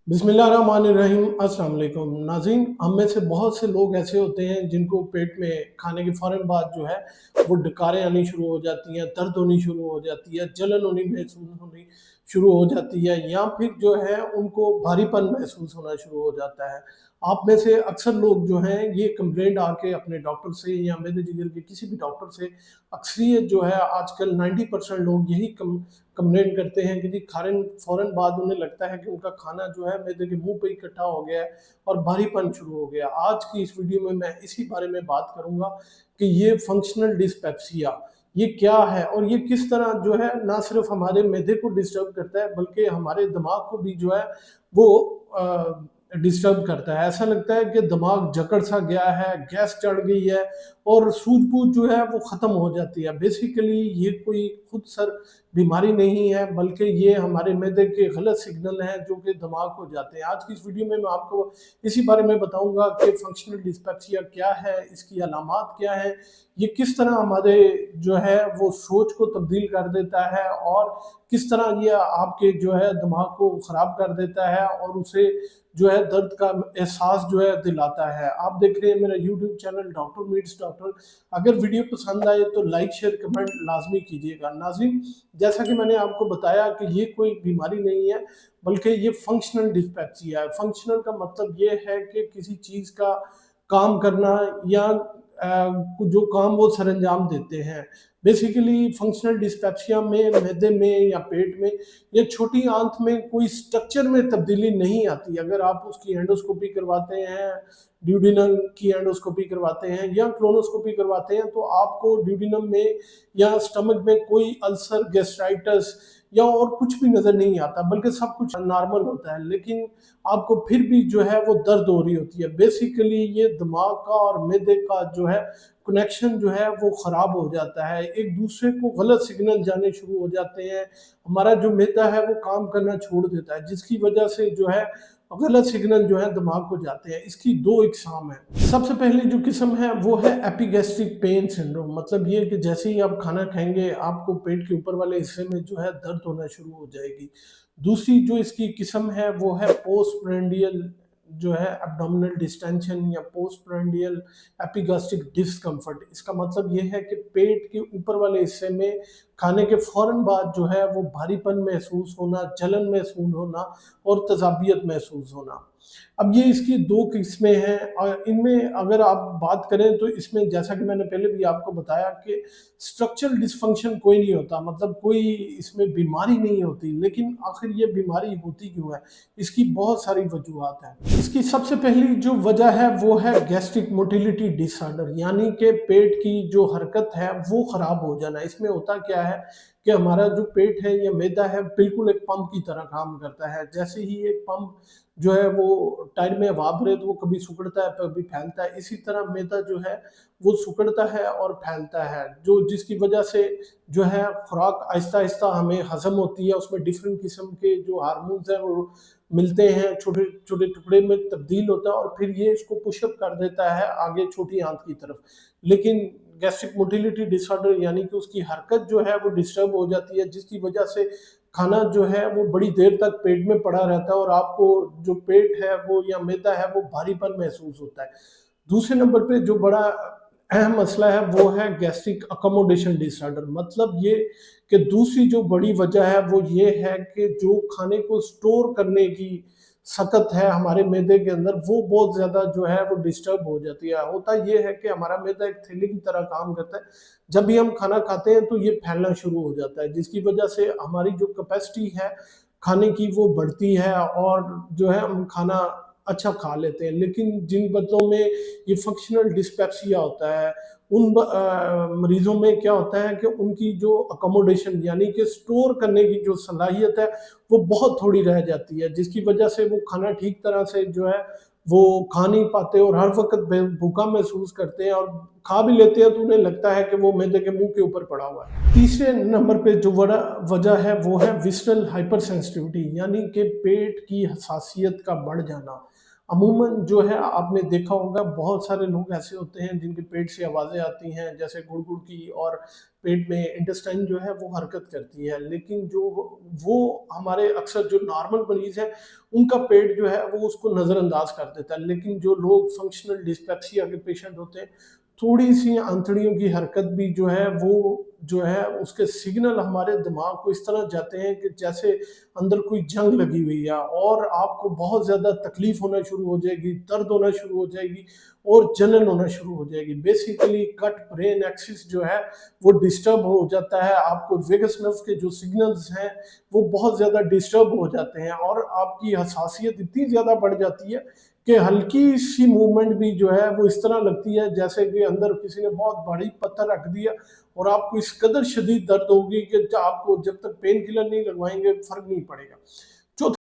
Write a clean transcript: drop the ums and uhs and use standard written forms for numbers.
बिस्मिल्लाहिर्रहमानिर्रहीम। अस्सलाम वालेकुम नाज़रीन, हम में से बहुत से लोग ऐसे होते हैं जिनको पेट में खाने के फ़ौरन बाद जो है वो डकारें आनी शुरू हो जाती हैं, दर्द होनी शुरू हो जाती है, जलन होनी महसूस होनी शुरू हो जाती है या फिर जो है उनको भारीपन महसूस होना शुरू हो जाता है। आप में से अक्सर लोग जो हैं ये कंप्लेंट आके अपने डॉक्टर से या मेदे जिगर के किसी भी डॉक्टर से अक्सरियत जो है आजकल 90% लोग यही कंप्लेंट करते हैं कि जी खाने फ़ौरन बाद उन्हें लगता है कि उनका खाना जो है मैदे के मुंह पे ही इकट्ठा हो गया है और भारीपन शुरू हो गया। आज की इस वीडियो में मैं इसी बारे में बात करूंगा कि ये फंक्शनल डिस्पेप्सिया ये क्या है और ये किस तरह जो है ना सिर्फ हमारे मैदे को डिस्टर्ब करता है बल्कि हमारे दिमाग को भी जो है वो डिस्टर्ब करता है। ऐसा लगता है कि दिमाग जकड़ सा गया है, गैस चढ़ गई है और सूझबूझ जो है वो ख़त्म हो जाती है। बेसिकली ये कोई खुद सर बीमारी नहीं है बल्कि ये हमारे मैदे के गलत सिग्नल हैं जो कि दिमाग को जाते हैं। आज की इस वीडियो में मैं आपको इसी बारे में बताऊंगा कि फंक्शनल डिस्पेप्सिया क्या है, इसकी अलामात क्या है, ये किस तरह हमारे जो है वो सोच को तब्दील कर देता है और किस तरह ये आपके जो है दिमाग को ख़राब कर देता है और उसे जो है दर्द का एहसास जो है दिलाता है। आप देख रहे हैं मेरा YouTube channel doctor meets doctor. अगर वीडियो पसंद आए तो लाइक शेयर कमेंट लाजमी कीजिएगा। नाज़रीन, जैसा कि मैंने आपको बताया कि ये कोई बीमारी नहीं है बल्कि ये फंक्शनल डिस्पेप्सिया है। फंक्शनल का मतलब ये है कि किसी चीज़ का काम करना या जो काम वो सरंजाम देते हैं। बेसिकली फंक्शनल डिस्पेप्सिया में मैदे में या पेट में या छोटी आंत में कोई स्ट्रक्चर में तब्दीली नहीं आती। अगर आप उसकी एंडोस्कोपी करवाते हैं, ड्यूडिनम की एंडोस्कोपी करवाते हैं या क्लोनोस्कोपी करवाते हैं तो आपको ड्यूडिनम में या स्टमक में कोई अल्सर, गैस्ट्राइटिस या और कुछ भी नज़र नहीं आता बल्कि सब कुछ नॉर्मल होता है, लेकिन आपको फिर भी जो है वो दर्द हो रही होती है। बेसिकली ये दिमाग का और मैदे का जो है कनेक्शन जो है वो ख़राब हो जाता है, एक दूसरे को गलत सिग्नल जाने शुरू हो जाते हैं। हमारा जो मैदा है वो काम करना छोड़ देता है जिसकी वजह से जो है गलत सिग्नल जो है दिमाग को जाते हैं। इसकी दो इकसाम है। सबसे पहले जो किस्म है वो है एपिगैस्ट्रिक पेन सिंड्रोम। मतलब ये कि जैसे ही आप खाना खाएंगे आपको पेट के ऊपर वाले हिस्से में जो है दर्द होना शुरू हो जाएगी। दूसरी जो इसकी किस्म है वो है पोस्टप्रेंडियल जो है एब्डोमिनल डिस्टेंशन या पोस्टप्रेंडियल एपिगास्ट्रिक डिस्कम्फर्ट। इसका मतलब ये है कि पेट के ऊपर वाले हिस्से में खाने के फौरन बाद जो है वो भारीपन महसूस होना, जलन महसूस होना और तज़ाबियत महसूस होना। अब ये इसकी दो किस्में हैं और इनमें अगर आप बात करें तो इसमें जैसा कि मैंने पहले भी आपको बताया कि स्ट्रक्चरल डिसफंक्शन कोई नहीं होता, मतलब कोई इसमें बीमारी नहीं होती। लेकिन आखिर ये बीमारी होती क्यों है? इसकी बहुत सारी वजूहात हैं। इसकी सबसे पहली जो वजह है वो है गैस्ट्रिक मोटिलिटी डिसऑर्डर, यानी कि पेट की जो हरकत है वो ख़राब हो जाना। इसमें होता क्या है कि हमारा जो पेट है या मैदा है बिल्कुल एक पंप की तरह काम करता है। जैसे ही एक पंप जो है वो टायर में हवा भरे तो वो कभी सिकुड़ता है कभी फैलता है, इसी तरह मैदा जो है वो सिकुड़ता है और फैलता है, जो जिसकी वजह से जो है खुराक आहिस्ता आहिस्ता हमें हजम होती है। उसमें डिफरेंट किस्म के जो हार्मोन्स हैं वो मिलते हैं, छोटे छोटे टुकड़े में तब्दील होता है और फिर ये इसको पुशअप कर देता है आगे छोटी आंत की तरफ। लेकिन गैस्ट्रिक मोटिलिटी डिसऑर्डर यानी कि उसकी हरकत जो है वो डिस्टर्ब हो जाती है जिसकी वजह से खाना जो है वो बड़ी देर तक पेट में पड़ा रहता है और आपको जो पेट है वो या मैदा है वो भारीपन महसूस होता है। दूसरे नंबर पे जो बड़ा अहम मसला है वो है गैस्ट्रिक अकोमोडेशन डिसऑर्डर। मतलब ये कि दूसरी जो बड़ी वजह है वो ये है कि जो खाने को स्टोर करने की सकत है हमारे मैदे के अंदर वो बहुत ज़्यादा जो है वो डिस्टर्ब हो जाती है। होता ये है कि हमारा मैदा एक थैली की तरह काम करता है। जब भी हम खाना खाते हैं तो ये फैलना शुरू हो जाता है जिसकी वजह से हमारी जो कैपेसिटी है खाने की वो बढ़ती है और जो है हम खाना अच्छा खा लेते हैं। लेकिन जिन बच्चों में ये फंक्शनल डिस्पेप्सिया होता है उन मरीज़ों में क्या होता है कि उनकी जो अकोमोडेशन यानी कि स्टोर करने की जो सलाहियत है वो बहुत थोड़ी रह जाती है जिसकी वजह से वो खाना ठीक तरह से जो है वो खा नहीं पाते और हर वक्त भूखा महसूस करते हैं और खा भी लेते हैं तो उन्हें लगता है कि वो मैदे के मुंह के ऊपर पड़ा हुआ है। तीसरे नंबर पे जो बड़ा वजह है वो है विसरल हाइपर सेंसिटिविटी, यानी कि पेट की हसासियत का बढ़ जाना। عموماً جو ہے آپ نے دیکھا ہوگا بہت سارے لوگ ایسے ہوتے ہیں جن کے پیٹ سے آوازیں آتی ہیں جیسے گڑ گڑ کی، اور پیٹ میں انٹسٹائن جو ہے وہ حرکت کرتی ہے، لیکن جو وہ ہمارے اکثر جو نارمل مریض ہیں ان کا پیٹ جو ہے وہ اس کو نظر انداز کر دیتا ہے، لیکن جو لوگ فنکشنل ڈسپیپسیا کے پیشنٹ ہوتے ہیں تھوڑی سی آنتڑیوں کی حرکت بھی جو ہے وہ جو ہے اس کے سگنل ہمارے دماغ کو اس طرح جاتے ہیں کہ جیسے اندر کوئی جنگ لگی ہوئی ہے، اور آپ کو بہت زیادہ تکلیف ہونا شروع ہو جائے گی، درد ہونا شروع ہو جائے گی، اور جلن ہونا شروع ہو جائے گی۔ بیسیکلی گٹ برین ایکسس جو ہے وہ ڈسٹرب ہو جاتا ہے، آپ کو ویگس نرو کے جو سگنلز ہیں وہ بہت زیادہ ڈسٹرب ہو جاتے ہیں، اور آپ کی حساسیت اتنی زیادہ بڑھ جاتی ہے کہ ہلکی سی موومنٹ بھی جو ہے وہ اس طرح لگتی ہے جیسے کہ اندر کسی نے بہت بڑی پتھر رکھ دیا، اور آپ کو اس قدر شدید درد ہوگی کہ آپ کو جب تک پین کلر نہیں لگوائیں گے فرق نہیں پڑے گا۔